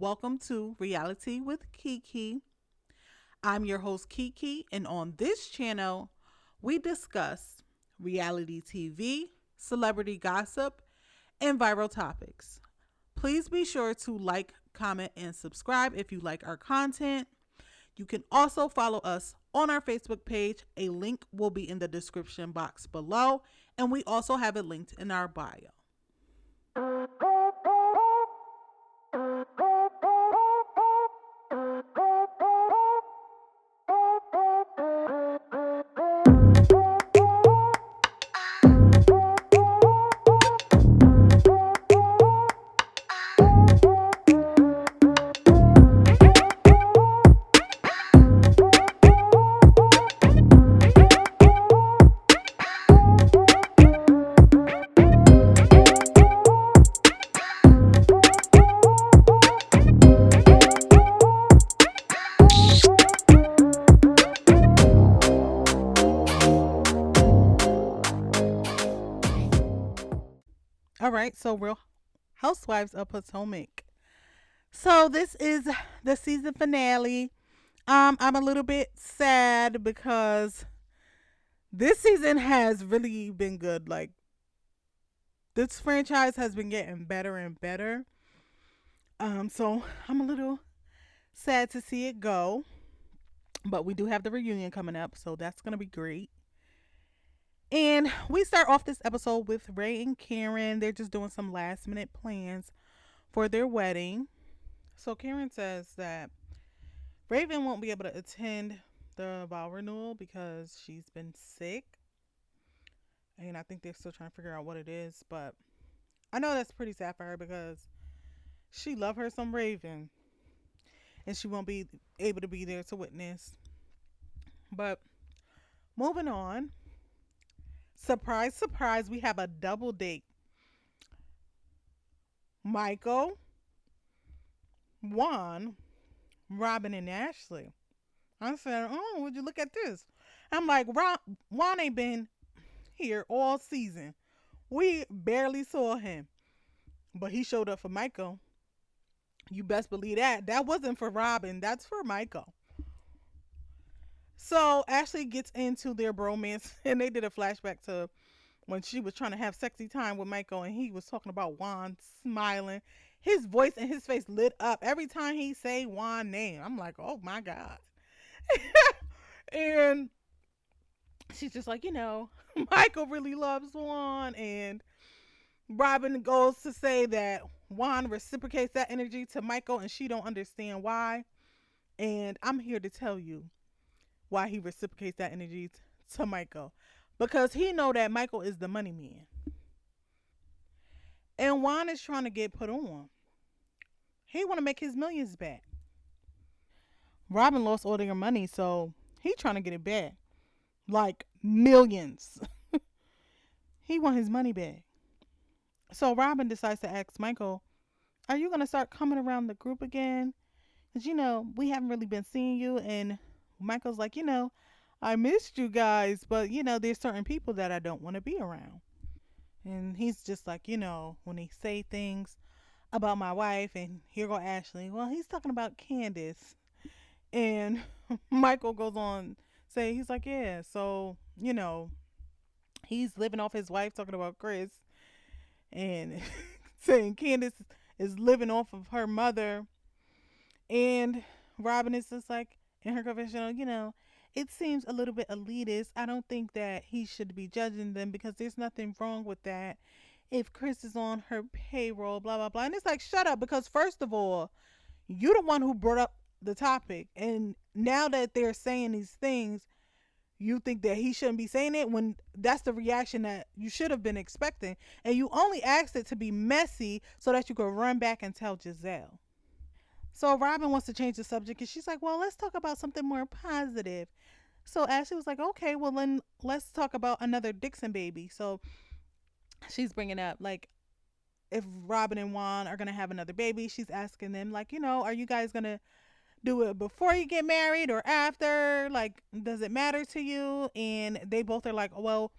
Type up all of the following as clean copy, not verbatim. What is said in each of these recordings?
Welcome to Reality with Kiki. I'm your host, Kiki, and on this channel, we discuss reality TV, celebrity gossip, and viral topics. Please be sure to like, comment, and subscribe if you like our content. You can also follow us on our Facebook page. A link will be in the description box below, and we also have it linked in our bio. All right, so Real Housewives of Potomac. So this is the season finale. I'm a little bit sad because this season has really been good. Like this franchise has been getting better and better. So I'm a little sad to see it go, but we do have the reunion coming up, so that's gonna be great. And we start off this episode with Ray and Karen. They're just doing some last minute plans for their wedding. So Karen says that Raven won't be able to attend the vow renewal because she's been sick. And I think they're still trying to figure out what it is. But I know that's pretty sad for her because she loved her some Raven. And she won't be able to be there to witness. But moving on. Surprise, surprise, we have a double date. Michael, Juan, Robin, and Ashley. I said, oh, would you look at this? I'm like, Juan ain't been here all season. We barely saw him, but he showed up for Michael. You best believe that. That wasn't for Robin. That's for Michael. So Ashley gets into their bromance, and they did a flashback to when she was trying to have sexy time with Michael, and he was talking about Juan smiling. His voice and his face lit up every time he say Juan name. I'm like, oh my god. And she's just like, Michael really loves Juan, and Robin goes to say that Juan reciprocates that energy to Michael and she don't understand why. And I'm here to tell you why he reciprocates that energy to Michael. Because he know that Michael is the money man. And Juan is trying to get put on. He want to make his millions back. Robin lost all their money, so he trying to get it back. Like millions. He want his money back. So Robin decides to ask Michael, are you going to start coming around the group again? Because, we haven't really been seeing you. And Michael's like, I missed you guys, but, there's certain people that I don't want to be around. And he's just like, when he say things about my wife, and here go Ashley. Well, he's talking about Candace. And Michael goes on, he's like, yeah, so, he's living off his wife, talking about Chris. And saying Candace is living off of her mother. And Robin is just like, in her confessional, it seems a little bit elitist. I don't think that he should be judging them because there's nothing wrong with that. If Chris is on her payroll, blah, blah, blah. And it's like, shut up, because first of all, you're the one who brought up the topic. And now that they're saying these things, you think that he shouldn't be saying it when that's the reaction that you should have been expecting. And you only asked it to be messy so that you could run back and tell Giselle. So Robin wants to change the subject and she's like, well, let's talk about something more positive. So Ashley was like, okay, well, then let's talk about another Dixon baby. So she's bringing up, like, if Robin and Juan are going to have another baby, she's asking them, like, are you guys going to do it before you get married or after? Like, does it matter to you? And they both are like, well,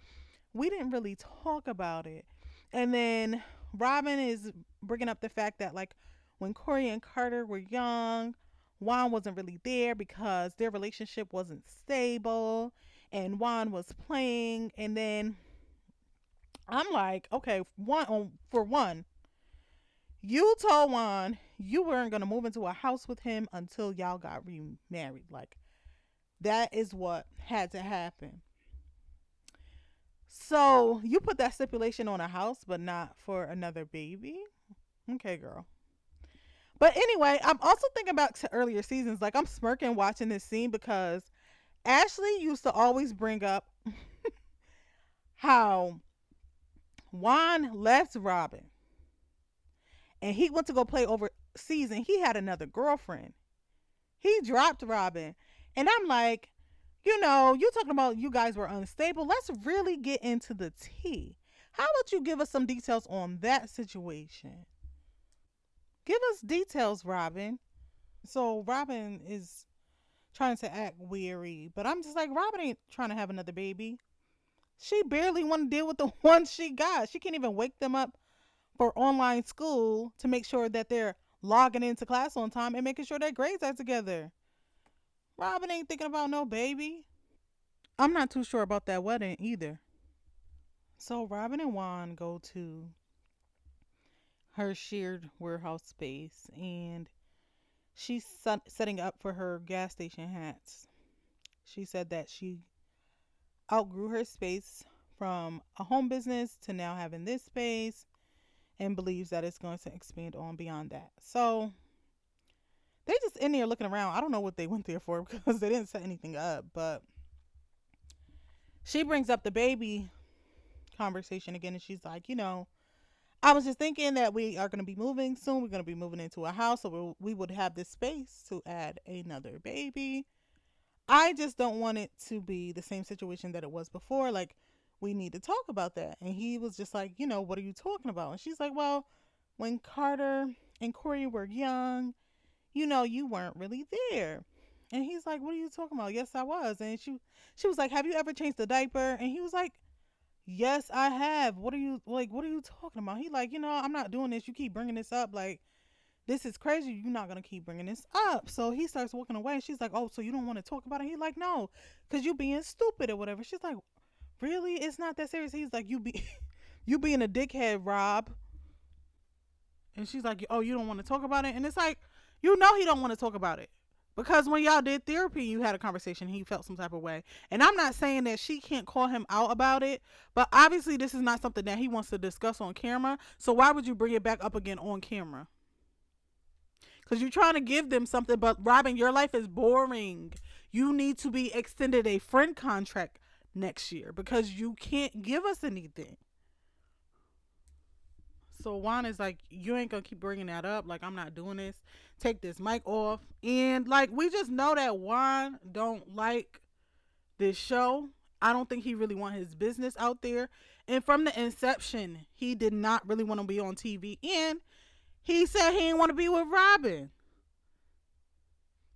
we didn't really talk about it. And then Robin is bringing up the fact that, like, when Corey and Carter were young, Juan wasn't really there because their relationship wasn't stable and Juan was playing. And then I'm like, okay, for one, you told Juan you weren't going to move into a house with him until y'all got remarried. Like, that is what had to happen. So you put that stipulation on a house, but not for another baby? Okay, girl. But anyway, I'm also thinking back to earlier seasons. Like, I'm smirking watching this scene because Ashley used to always bring up how Juan left Robin and he went to go play overseas and he had another girlfriend. He dropped Robin. And I'm like, you talking about you guys were unstable. Let's really get into the tea. How about you give us some details on that situation? Give us details, Robin. So Robin is trying to act weary, but I'm just like, Robin ain't trying to have another baby. She barely want to deal with the one she got. She can't even wake them up for online school to make sure that they're logging into class on time and making sure their grades are together. Robin ain't thinking about no baby. I'm not too sure about that wedding either. So Robin and Juan go to her shared warehouse space and she's setting up for her gas station hats. She said that she outgrew her space from a home business to now having this space and believes that it's going to expand on beyond that. So they just in there looking around. I don't know what they went there for because they didn't set anything up, but she brings up the baby conversation again and she's like, I was just thinking that we are going to be moving soon. We're going to be moving into a house, so we would have this space to add another baby. I just don't want it to be the same situation that it was before. Like, we need to talk about that. And he was just like, what are you talking about? And she's like, well, when Carter and Corey were young, you weren't really there. And he's like, what are you talking about? Yes, I was. And she was like, have you ever changed the diaper? And he was like, yes, I have. What are you talking about? He like, I'm not doing this. You keep bringing this up. Like, this is crazy. You're not gonna keep bringing this up. So he starts walking away. She's like, oh, so you don't want to talk about it? He like, no, because you being stupid or whatever. She's like, really? It's not that serious. He's like, you being a dickhead, Rob. And she's like, oh, you don't want to talk about it? And it's like, he don't want to talk about it. Because when y'all did therapy, you had a conversation, he felt some type of way. And I'm not saying that she can't call him out about it, but obviously this is not something that he wants to discuss on camera. So why would you bring it back up again on camera? Because you're trying to give them something, but Robin, your life is boring. You need to be extended a friend contract next year because you can't give us anything. So Juan is like, you ain't gonna keep bringing that up. Like, I'm not doing this. Take this mic off. And like, we just know that Juan don't like this show. I don't think he really want his business out there. And from the inception, he did not really want to be on TV. And he said he didn't want to be with Robin.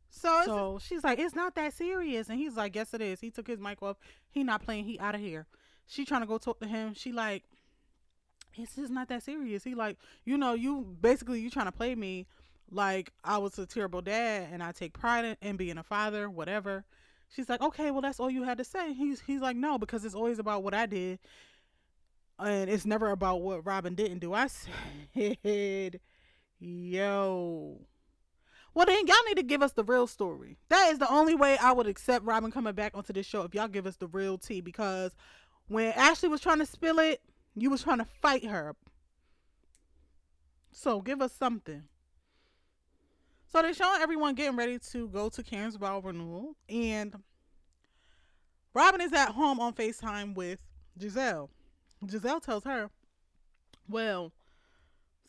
So she's like, it's not that serious. And he's like, yes, it is. He took his mic off. He not playing. He out of here. She trying to go talk to him. She like, it's just not that serious. He like, you trying to play me like I was a terrible dad and I take pride in being a father, whatever. She's like, okay, well, that's all you had to say. He's like, no, because it's always about what I did and it's never about what Robin didn't do. I said, yo. Well, then y'all need to give us the real story. That is the only way I would accept Robin coming back onto this show if y'all give us the real tea. Because when Ashley was trying to spill it, you was trying to fight her. So give us something. So they're showing everyone getting ready to go to Karen's vow renewal. And Robin is at home on FaceTime with Giselle. Giselle tells her, well,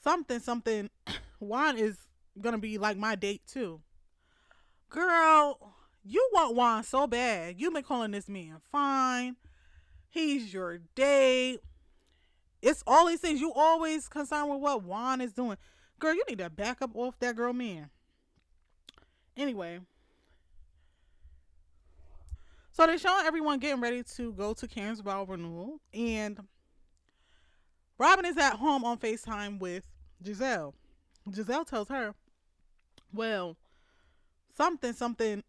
something, Juan is going to be like my date too. Girl, you want Juan so bad. You've been calling this man fine. He's your date. It's all these things. You always concerned with what Juan is doing. Girl, you need to back up off that girl man. Anyway. So they're showing everyone getting ready to go to Karen's vow renewal. And Robin is at home on FaceTime with Giselle. Giselle tells her, well, something, something,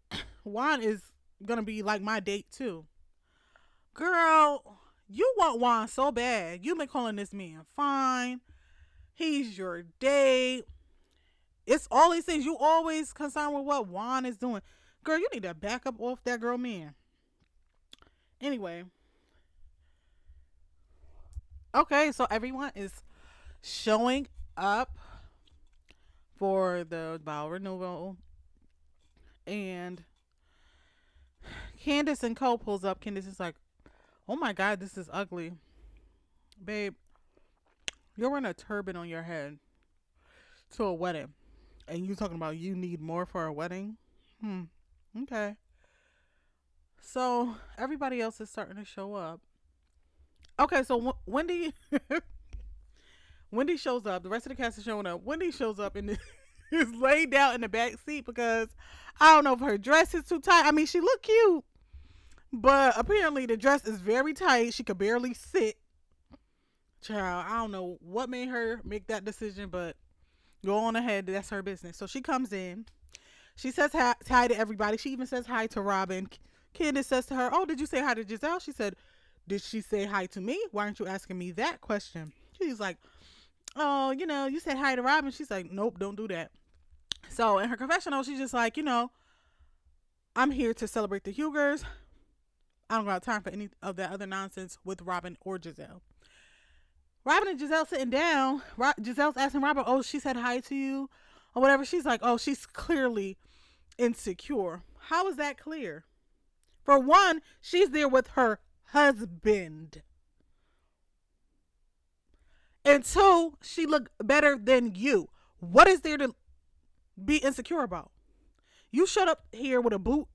Juan is going to be like my date too. Girl, you want Juan so bad. You've been calling this man fine. He's your date. It's all these things. You always concerned with what Juan is doing. Girl, you need to back up off that girl man. Anyway, okay, so everyone is showing up for the vow renewal, and Candace and Cole pulls up. Candace is like, "Oh my God, this is ugly, babe. You're wearing a turban on your head to a wedding, and you talking about you need more for a wedding? Hmm. Okay. So everybody else is starting to show up. Okay, so Wendy, Wendy shows up. The rest of the cast is showing up. Wendy shows up and is laid down in the back seat because I don't know if her dress is too tight. I mean, she looked cute, but apparently the dress is very tight. She could barely sit. Child, I don't know what made her make that decision, but go on ahead. That's her business. So she comes in. She says hi to everybody. She even says hi to Robin. Candace says to her, "Oh, did you say hi to Giselle?" She said, "Did she say hi to me? Why aren't you asking me that question?" She's like, "Oh, you said hi to Robin." She's like, "Nope, don't do that." So in her confessional, she's just like, "I'm here to celebrate the Hugers. I don't got time for any of that other nonsense with Robin or Giselle." Robin and Giselle sitting down. Giselle's asking Robin, "Oh, she said hi to you or whatever." She's like, "Oh, she's clearly insecure." How is that clear? For one, she's there with her husband. And two, she looked better than you. What is there to be insecure about? You showed up here with a boot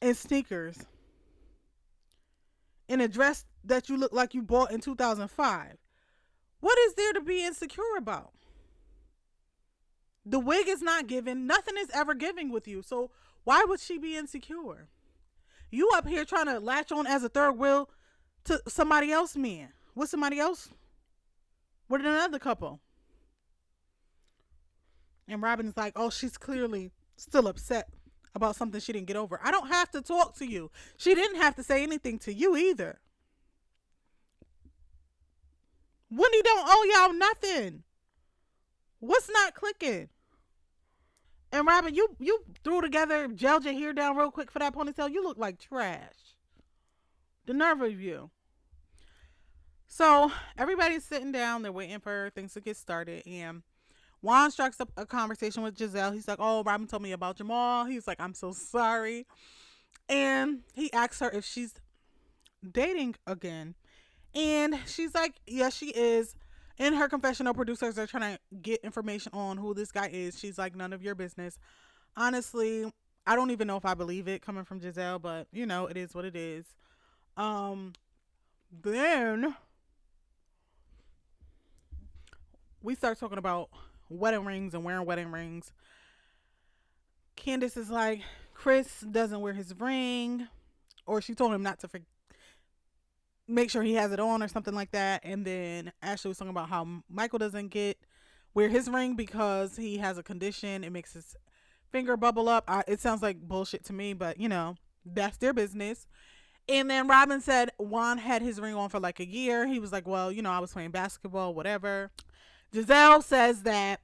and sneakers in a dress that you look like you bought in 2005. What is there to be insecure about? The wig is not given. Nothing is ever giving with you. So why would she be insecure? You up here trying to latch on as a third wheel to somebody else, man. With somebody else? With another couple? And Robin's like, "Oh, she's clearly still upset about something she didn't get over." I don't have to talk to you. She didn't have to say anything to you either. Wendy don't owe y'all nothing. What's not clicking? And Robin, you threw together, gelled your hair down real quick for that ponytail. You look like trash. The nerve of you. So everybody's sitting down. They're waiting for things to get started. And Juan strikes up a conversation with Giselle. He's like, "Oh, Robin told me about Jamal." He's like, "I'm so sorry." And he asks her if she's dating again. And she's like, "Yes, she is." In her confessional, producers are trying to get information on who this guy is. She's like, "None of your business." Honestly, I don't even know if I believe it coming from Giselle, but it is what it is. Um, then we start talking about wedding rings and wearing wedding rings. Candace is like, Chris doesn't wear his ring, or she told him not to make sure he has it on or something like that. And then Ashley was talking about how Michael doesn't wear his ring because he has a condition. It makes his finger bubble up. It sounds like bullshit to me, but that's their business. And then Robin said Juan had his ring on for like a year. He was like, "Well, I was playing basketball, whatever." Giselle says that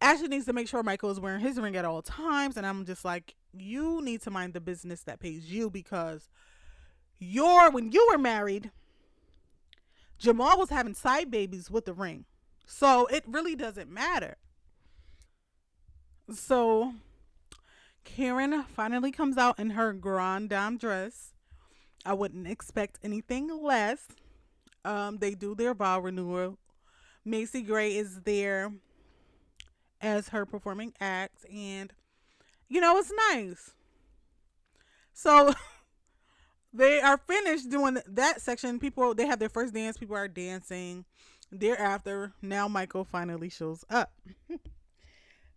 Ashley needs to make sure Michael is wearing his ring at all times. And I'm just like, you need to mind the business that pays you, because when you were married, Jamal was having side babies with the ring. So it really doesn't matter. So Karen finally comes out in her grand dame dress. I wouldn't expect anything less. They do their vow renewal. Macy Gray is there as her performing act, and it's nice. So they are finished doing that section. People, they have their first dance. People are dancing. Thereafter, now Michael finally shows up.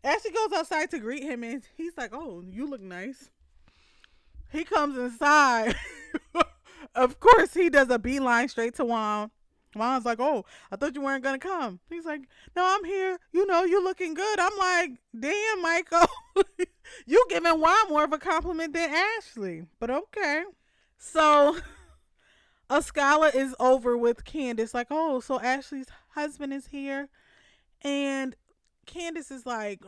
As she goes outside to greet him, and he's like, "Oh, you look nice." He comes inside. Of course, he does a beeline straight to Juan. Juan's like, oh, I thought you weren't gonna come. He's like, no, I'm here. You're looking good. I'm like, damn, Michael, you giving Juan more of a compliment than Ashley. But okay. So Ascala is over with Candace, like, oh, so Ashley's husband is here. And Candace is like,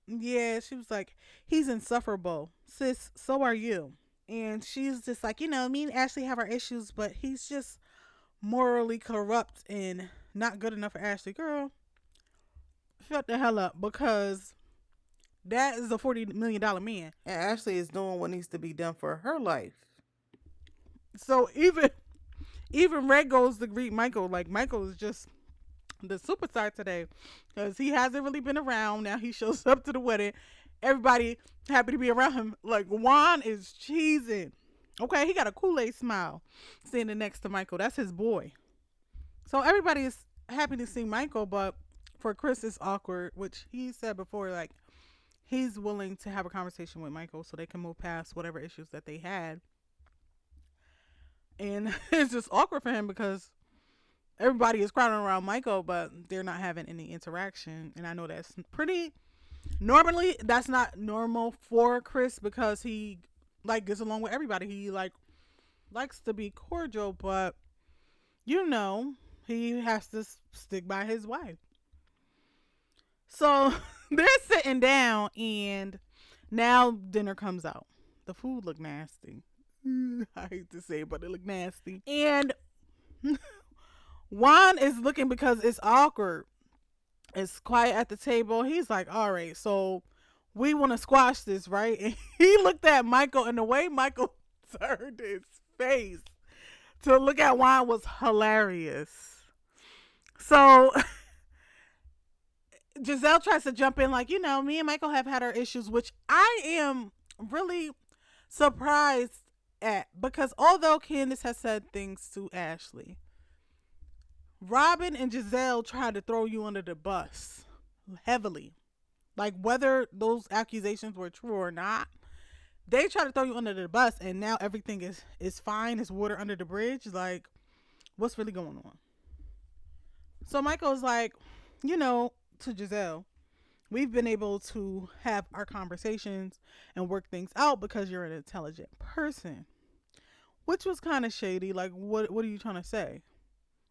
yeah, she was like, he's insufferable. Sis, so are you. And she's just like, me and Ashley have our issues, but he's just morally corrupt and not good enough for Ashley. Girl, shut the hell up, because that is a $40 million man. And Ashley is doing what needs to be done for her life. So even Red goes to greet Michael. Like, Michael is just the superstar today because he hasn't really been around. Now he shows up to the wedding. Everybody happy to be around him. Like, Juan is cheesing. Okay, he got a Kool-Aid smile standing next to Michael. That's his boy. So everybody is happy to see Michael, but for Chris it's awkward, which he said before, like, he's willing to have a conversation with Michael so they can move past whatever issues that they had. And it's just awkward for him because everybody is crowding around Michael, but they're not having any interaction. And I know that's pretty normally that's not normal for Chris because he like gets along with everybody. He like likes to be cordial, but you know he has to stick by his wife. So they're sitting down, and now dinner comes out. The food look nasty. I hate to say it, but it look nasty. And Juan is looking because it's awkward. It's quiet at the table. He's like, all right, so we want to squash this, right? And he looked at Michael, and the way Michael turned his face to look at Juan was hilarious. So Giselle tries to jump in, like, me and Michael have had our issues, which I am really surprised at because although Candace has said things to Ashley, Robin and Giselle tried to throw you under the bus heavily. Like, whether those accusations were true or not, they try to throw you under the bus, and now everything is fine. It's water under the bridge. Like, what's really going on? So Michael's like, to Giselle, we've been able to have our conversations and work things out because you're an intelligent person, which was kind of shady. Like, what are you trying to say?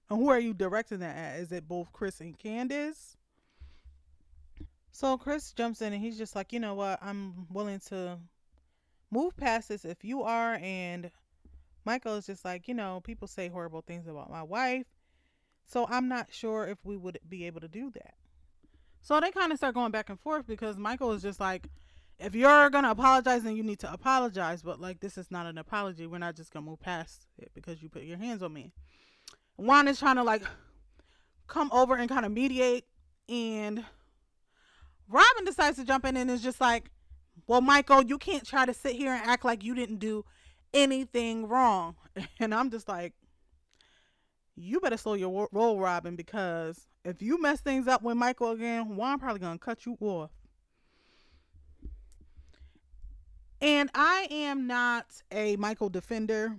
And who are you directing that at? Is it both Chris and Candace? So Chris jumps in and he's just like, you know what? I'm willing to move past this if you are. And Michael is just like, people say horrible things about my wife. So I'm not sure if we would be able to do that. So they kind of start going back and forth because Michael is just like, if you're going to apologize, then you need to apologize. But like, this is not an apology. We're not just going to move past it because you put your hands on me. Juan is trying to like come over and kind of mediate. And Robin decides to jump in and is just like, well, Michael, you can't try to sit here and act like you didn't do anything wrong. And I'm just like, you better slow your roll, Robin, because if you mess things up with Michael again, Juan probably gonna cut you off. And I am not a Michael defender,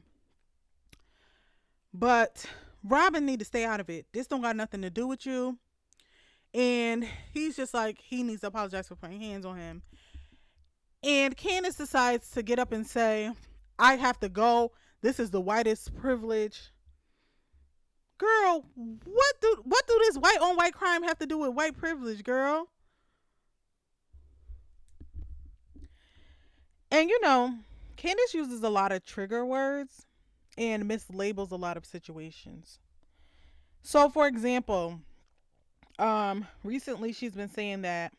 but Robin need to stay out of it. This don't got nothing to do with you. And he's just like, he needs to apologize for putting hands on him. And Candace decides to get up and say, I have to go. This is the whitest privilege. Girl, what do this white on white crime have to do with white privilege, girl? And Candace uses a lot of trigger words and mislabels a lot of situations. So for example, recently she's been saying that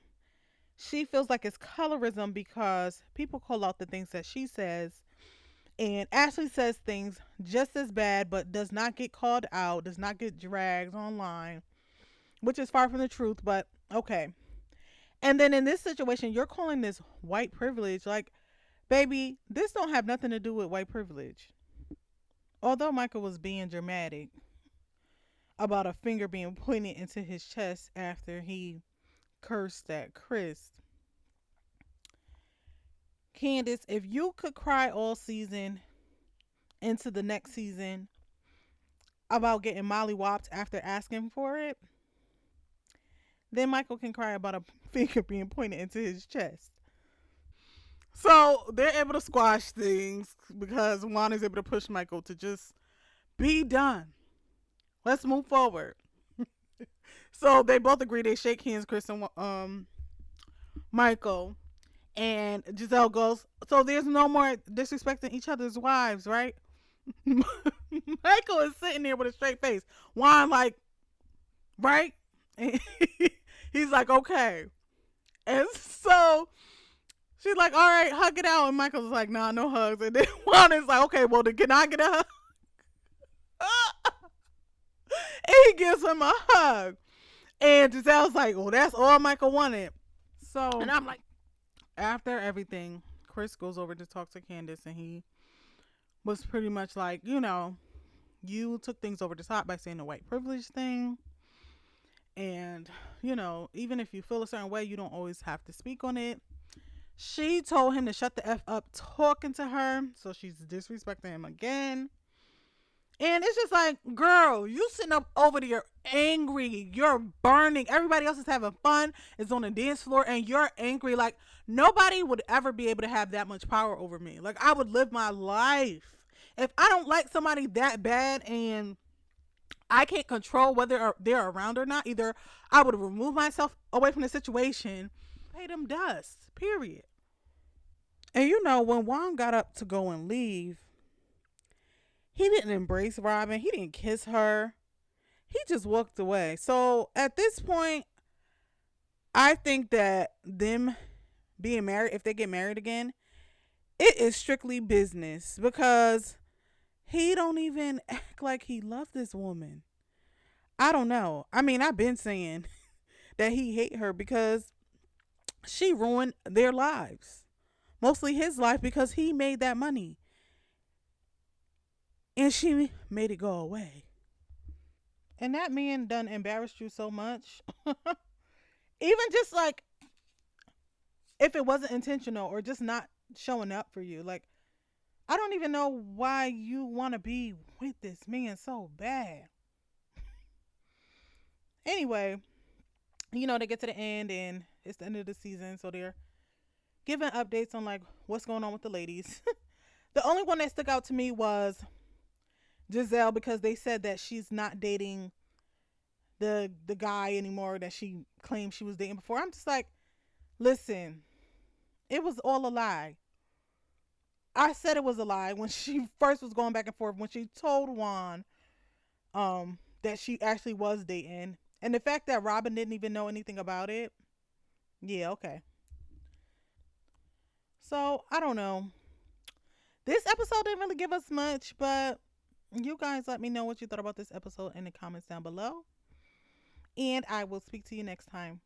she feels like it's colorism because people call out the things that she says, and Ashley says things just as bad but does not get called out, does not get dragged online, which is far from the truth, but okay. And then in this situation, you're calling this white privilege. Like, baby, this don't have nothing to do with white privilege. Although Michael was being dramatic about a finger being pointed into his chest after he cursed at Chris. Candace, if you could cry all season into the next season, about getting mollywopped after asking for it, then Michael can cry about a finger being pointed into his chest. So they're able to squash things because Juan is able to push Michael to just be done. Let's move forward. So they both agree. They shake hands, Chris and Michael. And Giselle goes, so there's no more disrespecting each other's wives, right? Michael is sitting there with a straight face. Juan, like, right? And he's like, okay. And so she's like, all right, hug it out. And Michael's like, nah, no hugs. And then Juan is like, okay, well, then can I get a hug? And he gives him a hug. And Giselle's like, well, that's all Michael wanted. So, and I'm like, after everything, Chris goes over to talk to Candace, and he was pretty much like, you took things over the top by saying the white privilege thing. And, even if you feel a certain way, you don't always have to speak on it. She told him to shut the F up talking to her. So she's disrespecting him again. And it's just like, girl, you sitting up over there angry. You're burning. Everybody else is having fun. It's on the dance floor and you're angry. Like, nobody would ever be able to have that much power over me. Like, I would live my life. If I don't like somebody that bad and I can't control whether they're around or not, either I would remove myself away from the situation, pay them dust, period. And when Juan got up to go and leave, he didn't embrace Robin. He didn't kiss her. He just walked away. So at this point, I think that them being married, if they get married again, it is strictly business because he don't even act like he loved this woman. I don't know. I mean, I've been saying that he hate her because she ruined their lives. Mostly his life because he made that money. And she made it go away. And that man done embarrassed you so much. Even just like if it wasn't intentional or just not showing up for you. Like, I don't even know why you want to be with this man so bad. Anyway, they get to the end and it's the end of the season. So they're giving updates on like what's going on with the ladies. The only one that stuck out to me was Giselle because they said that she's not dating the guy anymore that she claimed she was dating before. I'm just like, listen, it was all a lie. I said it was a lie when she first was going back and forth when she told Juan that she actually was dating. And the fact that Robin didn't even know anything about it. Yeah, okay. So, I don't know. This episode didn't really give us much, but you guys let me know what you thought about this episode in the comments down below. And I will speak to you next time.